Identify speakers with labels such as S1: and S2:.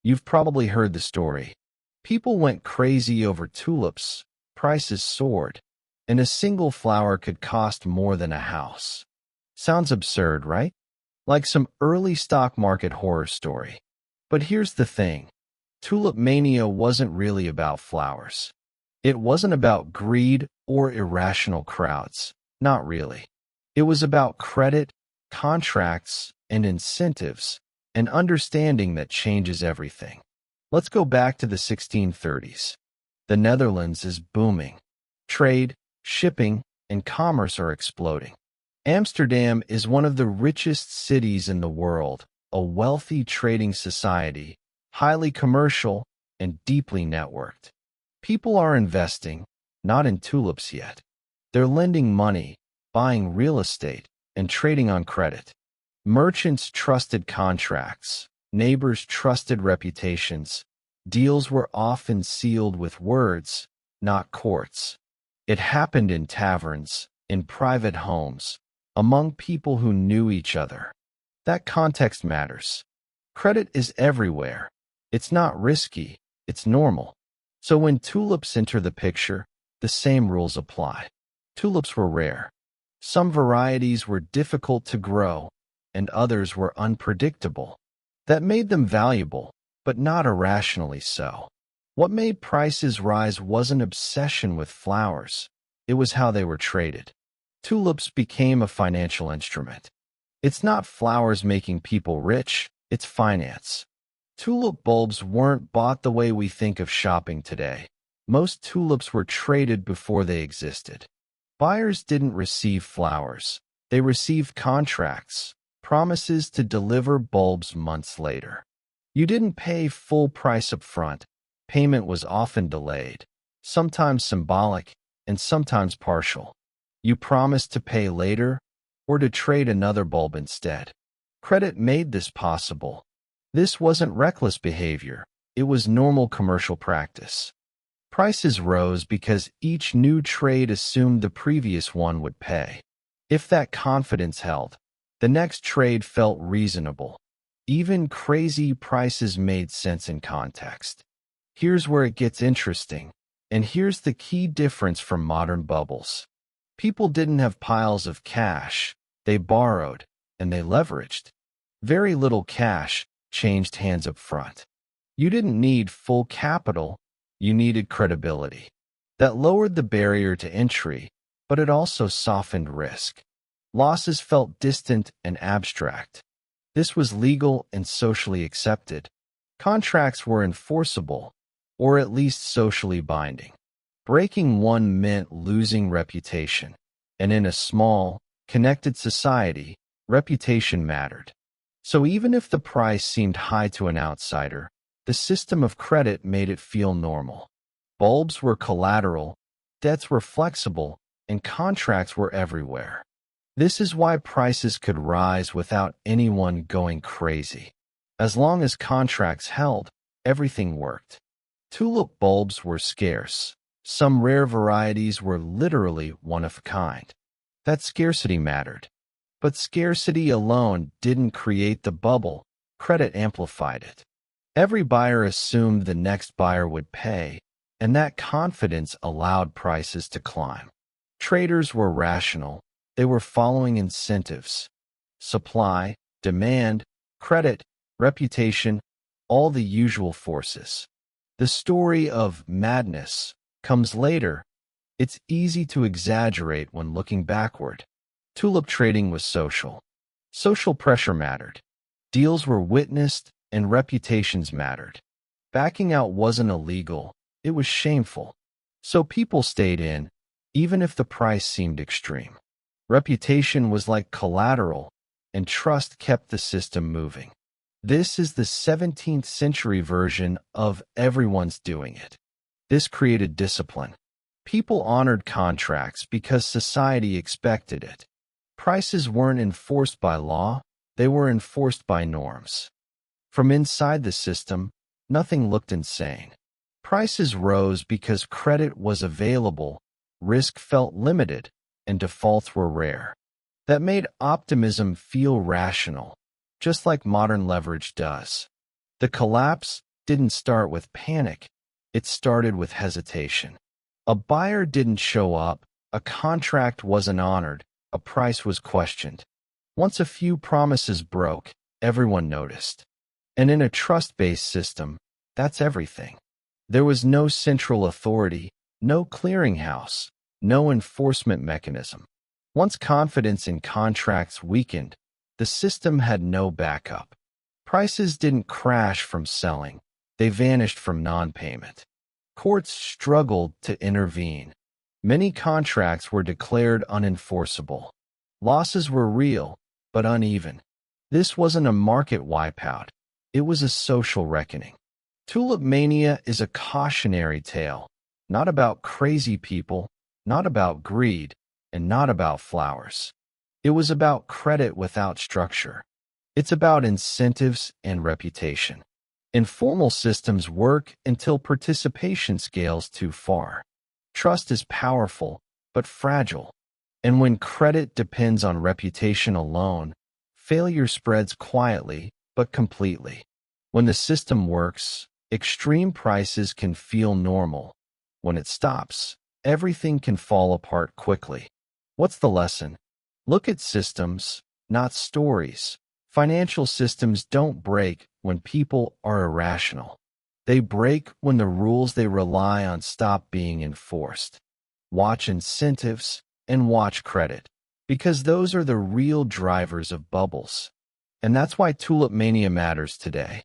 S1: You've probably heard the story. People went crazy over tulips, prices soared, and a single flower could cost more than a house. Sounds absurd, right? Like some early stock market horror story. But here's the thing. Tulip Mania wasn't really about flowers. It wasn't about greed or irrational crowds. Not really. It was about credit, contracts, and incentives, an understanding that changes everything. Let's go back to the 1630s. The Netherlands is booming. Trade, shipping, and commerce are exploding. Amsterdam is one of the richest cities in the world, a wealthy trading society, highly commercial, and deeply networked. People are investing, not in tulips yet. They're lending money, buying real estate, and trading on credit. Merchants trusted contracts, neighbors trusted reputations. Deals were often sealed with words, not courts. It happened in taverns, in private homes, among people who knew each other. That context matters. Credit is everywhere. It's not risky, it's normal. So when tulips enter the picture, the same rules apply. Tulips were rare. Some varieties were difficult to grow, and others were unpredictable. That made them valuable, but not irrationally so. What made prices rise wasn't obsession with flowers. It was how they were traded. Tulips became a financial instrument. It's not flowers making people rich, it's finance. Tulip bulbs weren't bought the way we think of shopping today. Most tulips were traded before they existed. Buyers didn't receive flowers. They received contracts, promises to deliver bulbs months later. You didn't pay full price up front. Payment was often delayed, sometimes symbolic, and sometimes partial. You promised to pay later or to trade another bulb instead. Credit made this possible. This wasn't reckless behavior. It was normal commercial practice. Prices rose because each new trade assumed the previous one would pay. If that confidence held, the next trade felt reasonable. Even crazy prices made sense in context. Here's where it gets interesting, and here's the key difference from modern bubbles. People didn't have piles of cash. They borrowed, and they leveraged. Very little cash changed hands up front. You didn't need full capital, you needed credibility. That lowered the barrier to entry, but it also softened risk. Losses felt distant and abstract. This was legal and socially accepted. Contracts were enforceable, or at least socially binding. Breaking one meant losing reputation, and in a small, connected society, reputation mattered. So even if the price seemed high to an outsider, the system of credit made it feel normal. Bulbs were collateral, debts were flexible, and contracts were everywhere. This is why prices could rise without anyone going crazy. As long as contracts held, everything worked. Tulip bulbs were scarce. Some rare varieties were literally one of a kind. That scarcity mattered. But scarcity alone didn't create the bubble. Credit amplified it. Every buyer assumed the next buyer would pay, and that confidence allowed prices to climb. Traders were rational. They were following incentives. Supply, demand, credit, reputation, all the usual forces. The story of madness comes later. It's easy to exaggerate when looking backward. Tulip trading was social. Social pressure mattered. Deals were witnessed and reputations mattered. Backing out wasn't illegal, it was shameful. So people stayed in, even if the price seemed extreme. Reputation was like collateral, and trust kept the system moving. This is the 17th century version of everyone's doing it. This created discipline. People honored contracts because society expected it. Prices weren't enforced by law, they were enforced by norms. From inside the system, nothing looked insane. Prices rose because credit was available, risk felt limited, and defaults were rare. That made optimism feel rational, just like modern leverage does. The collapse, didn't start with panic. It started with hesitation. A buyer didn't show up, a contract wasn't honored, a price was questioned. Once a few promises broke, everyone noticed. And in a trust-based system, that's everything. There was no central authority, no clearinghouse, no enforcement mechanism. Once confidence in contracts weakened, the system had no backup. Prices didn't crash from selling, they vanished from non-payment. Courts struggled to intervene. Many contracts were declared unenforceable. Losses were real, but uneven. This wasn't a market wipeout. It was a social reckoning. Tulip Mania is a cautionary tale, not about crazy people, not about greed, and not about flowers. It was about credit without structure. It's about incentives and reputation. Informal systems work until participation scales too far. Trust is powerful, but fragile. And when credit depends on reputation alone, failure spreads quietly, but completely. When the system works, extreme prices can feel normal. When it stops, everything can fall apart quickly. What's the lesson? Look at systems, not stories. Financial systems don't break when people are irrational. They break when the rules they rely on stop being enforced. Watch incentives and watch credit, because those are the real drivers of bubbles. And that's why Tulip Mania matters today.